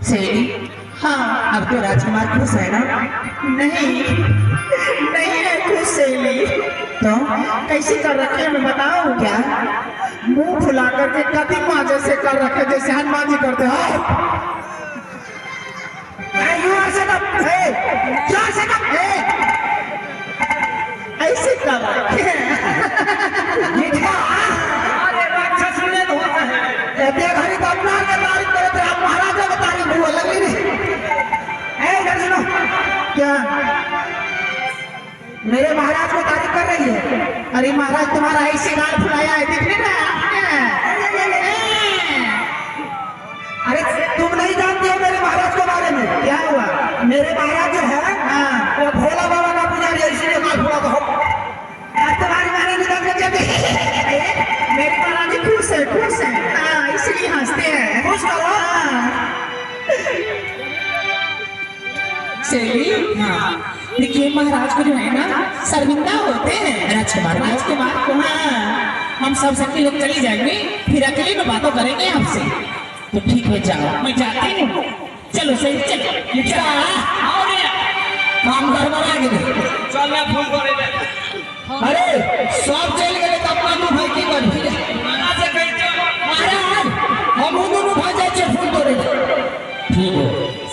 सेठी, हाँ अब तो राजकुमार खुश है ना? नहीं नहीं है खुश सेली। तो कैसे कर रखे हैं मैं बताऊं क्या? मुंह फुला करके कभी माँ जैसे कर रखे जैसे हनुमान जी करते हैं। ऐसे कर रखे घड़ी तो अपना के तारीफ करे थे, आप महाराजा की तारीफ हुआ लगी नहीं। सुनो क्या मेरे महाराज को तारीफ कर रही है? अरे महाराज तुम्हारा ऐसे गाल फुलाया है दिखने ना। अरे तुम नहीं जानती हो मेरे महाराज के बारे में? क्या हुआ? मेरे महाराज जो है वो भोला बाबा का पुजारी है, इसीलिए गाल फुला तो तुम्हारी माने निकल के चले। मेरे महाराज जी खुश है इसलिए हंसते हैं। खुश करो। देखिए महाराज को जो है ना शर्मिंदा होते हैं राजकुमार को। हम सब सखी लोग चली जाएंगे, फिर अकेले में बातों करेंगे आपसे। तो ठीक है जाओ, मैं जाती हूँ। चलो सही चलो काम गड़बड़ा गए। चल मैं फोन करे। अरे सब चल गए तब कानू भाई की कर महाराज से कह दे महाराज हम दोनों भाई जाए फोन करे। ठीक है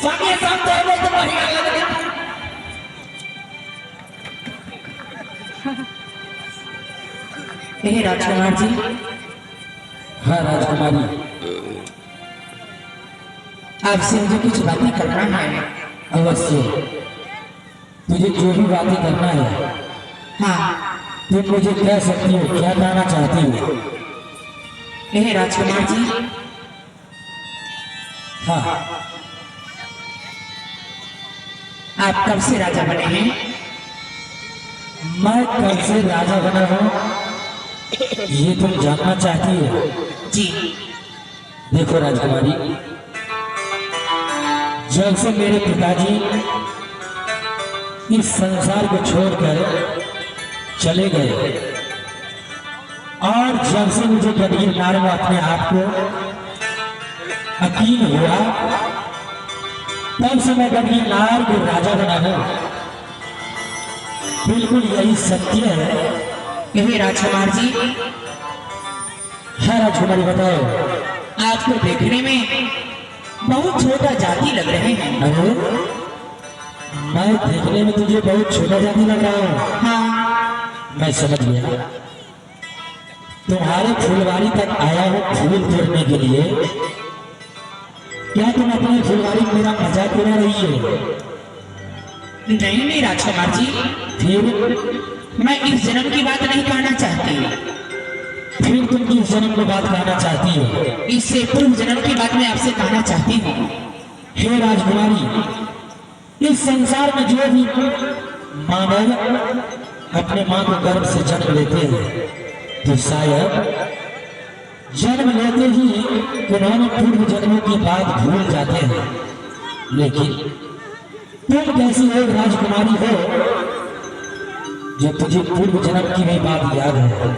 संगे साथ तो तो बढ़िया लगे। हे राजकुमार जी। हाँ राजकुमारी, आपसे मुझे कुछ बातें करना है। अवश्य तुझे जो भी बातें करना है हाँ तुम मुझे कह सकती हो, क्या कहना चाहती हो? हे राजकुमार जी। हाँ आप कब से राजा बने हैं? मैं कब से राजा बना हूँ ये तुम जानना चाहती हो? जी देखो राजकुमारी, जब से मेरे पिताजी इस संसार को छोड़कर चले गए और जब से मुझे गंभीर नार में अपने आप को यकीन हुआ, तब से मैं गंभीर नार को राजा बना हूं। बिल्कुल यही सत्य है। हे राजकुमार जी। हाँ राजकुमारी बताओ। आपको देखने में बहुत छोटा जाति लग रहे हैं। अरे मैं देखने में तुझे बहुत छोटा जाति लग रहा हूँ? हाँ मैं समझ गया। तुम्हारे फुलवारी तक आया हूँ फूल तोड़ने के लिए। क्या तुम अपनी फुलवारी में मेरा मजाक उड़ा रही हो? नहीं राजकुमार जी, फिर मैं इस जन्म की बात नहीं कहना चाहती। फिर तुम किस जन्म की बात कहना चाहती हो? इससे पूर्व जन्म की बात मैं आपसे कहना चाहती हूँ। हे राजकुमारी, इस संसार में जो भी मानव अपने माँ को गर्भ से जन्म लेते हैं तो शायद जन्म लेते ही उन्होंने पूर्व जन्मों की बात भूल जाते हैं। लेकिन तुम कैसी एक राजकुमारी हो जो तुझे पूर्व जन्म की भी बात याद है?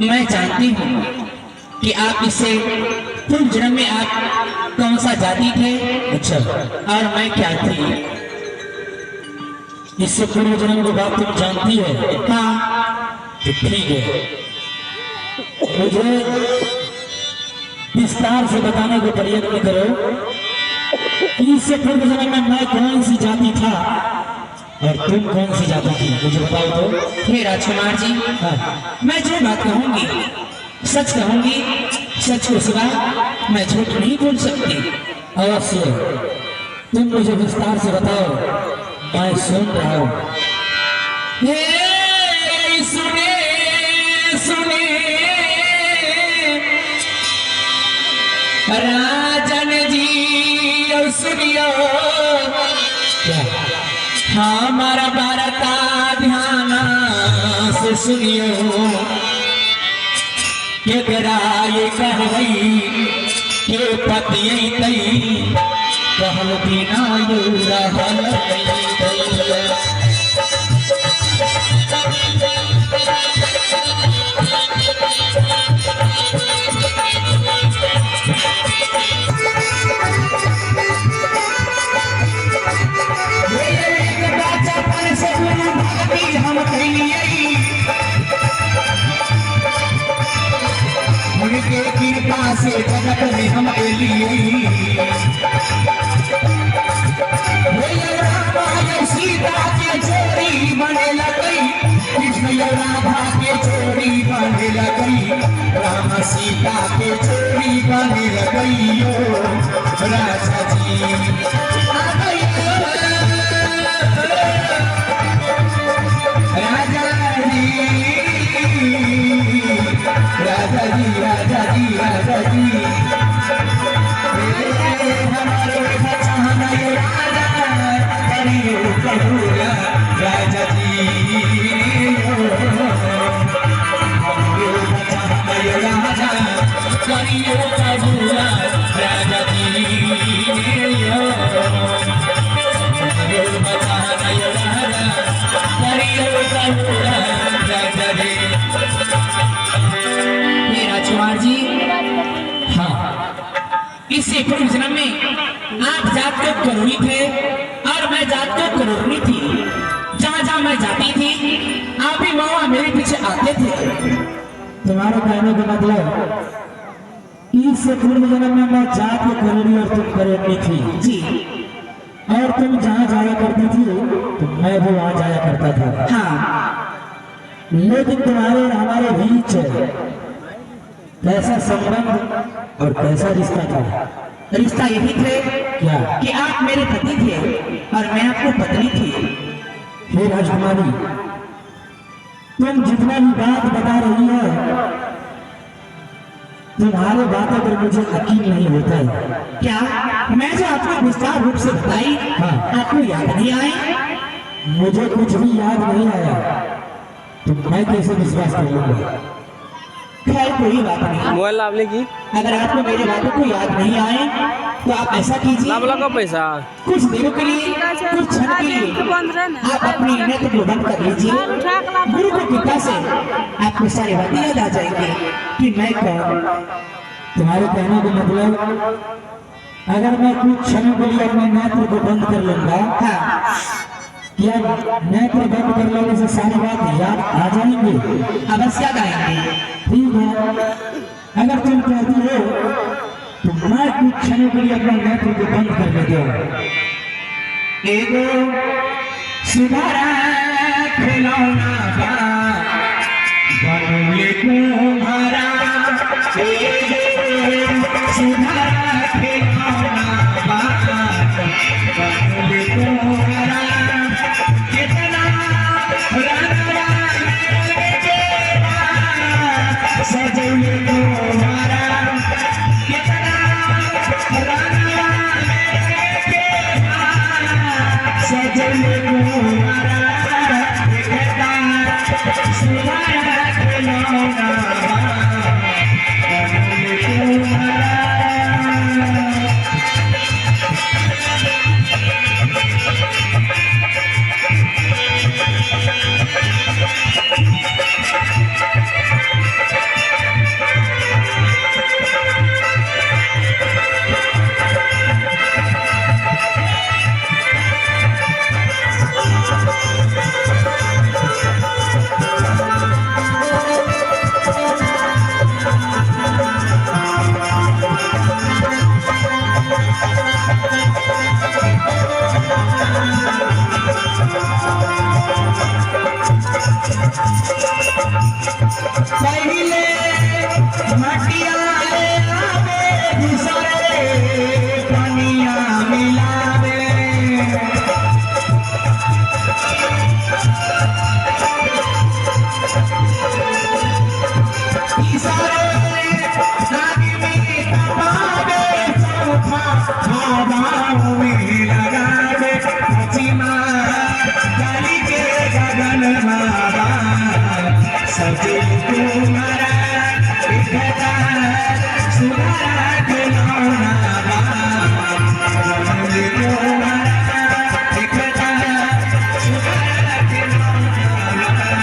मैं जानती हूँ कि आप इससे पूर्व जन्म में आप कौन सा जाति थे। अच्छा, और मैं क्या थी। इससे पूर्व जन्म की बात तुम जानती है? हाँ तो ठीक है, मुझे विस्तार से बताने को प्रयत्न करो कि इससे पूर्व जन्म में मैं कौन सी जाति था और तुम कौन सी जाति थी, मुझे बताओ तो। हे राजकुमार जी। हाँ मैं जो बात कहूंगी सच कहूंगी, सच को सिवा मैं झूठ नहीं बोल सकती। अवश्य, तुम मुझे विस्तार से बताओ, मैं सुन रहा हूँ। हे सुने सुने राजन जी और सुनियो क्या? हमारा भारता ध्यान से सुनियो के ये कहवई के पति तई कहल बिना यू रहल तई। सीता के चोरी बने लगई, कृष्ण राधा के चोरी बने लगई, राम सीता के चोरी बने लगई यो राजा जी आ गई राजा जी राजा जी राजा जी राजा जी हमारे बचाना ये राजा करियो कबूला राजा जी हमारे बचाना ये राजा करियो कबूला राजा जी हमारे बचाना ये राजा करियो कबूला राजा जी। ये राजकुमार जी, हाँ, इससे पूर्व जन्म में आप जात को करोड़ी थे और मैं जात को करोड़नी थी। जहाँ जहाँ मैं जाती थी आप भी वहाँ मेरे पीछे आते थे। तुम्हारे कहने का मतलब इससे पूर्व जन्म में मैं जात को करोड़ी और तुम करोड़नी थी जी, और तुम जहाँ जाया करती थी तो मैं भी वहाँ जाया करता था। हाँ, लेकिन तुम्हारे और हमारे बीच कैसा संबंध और कैसा रिश्ता था? रिश्ता यही थे क्या कि आप मेरे पति थे और मैं आपको पत्नी थी। हे राजकुमारी, तुम जितना भी बात बता रही है तुम्हारे बातों पर मुझे यकीन नहीं होता है। क्या मैं जो आपको विस्तार रूप से बताई, हाँ, आपको याद नहीं आए? मुझे कुछ भी याद नहीं आया तो मैं कैसे विश्वास कर लूंगा? खैर कोई बात नहीं, मोबाइल आपने की अगर आपको मेरी बातों को याद नहीं आए तो आप ऐसा कीजिए, लाभ लगा पैसा कुछ देर के लिए, कुछ क्षण के लिए आप अपनी नेत्र को बंद कर लीजिए। गुरु की कृपा से आपको सारी बातें याद आ जाएंगी कि मैं कौन। तुम्हारे कहने का मतलब अगर मैं कुछ क्षणों के लिए अपने नेत्र को बंद कर लूंगा, हाँ, या नेत्र बंद कर लेने से सारी बात याद आ जाएंगी? अवश्य याद आएंगे। ठीक है, अगर तुम कहती हो तो मैं कुछ क्षणों के लिए अपना नेत्र को बंद कर लेते हो। एगो सुधारा खिलौना बा बनले तुम्हारा, एगो सुधारा खिलौना बा बनले तुम्हारा, कितना राना सजौले तुम्हारा, कितना राना सजौले तुम्हारा, कितना सुधारा खिलौना बनले तुम्हारा। पहले मटिया ले आवे, दूसरे पनिया मिलावे, तीसरे आगे में तपावे, चौथा हवाओं में लगावे, पश्चिमा गली के गगन मावा सजे तुम्हारा, इकता सुधारा खिलौना बा बनले तुम्हारा, इकता सुधारा खिलौना बा।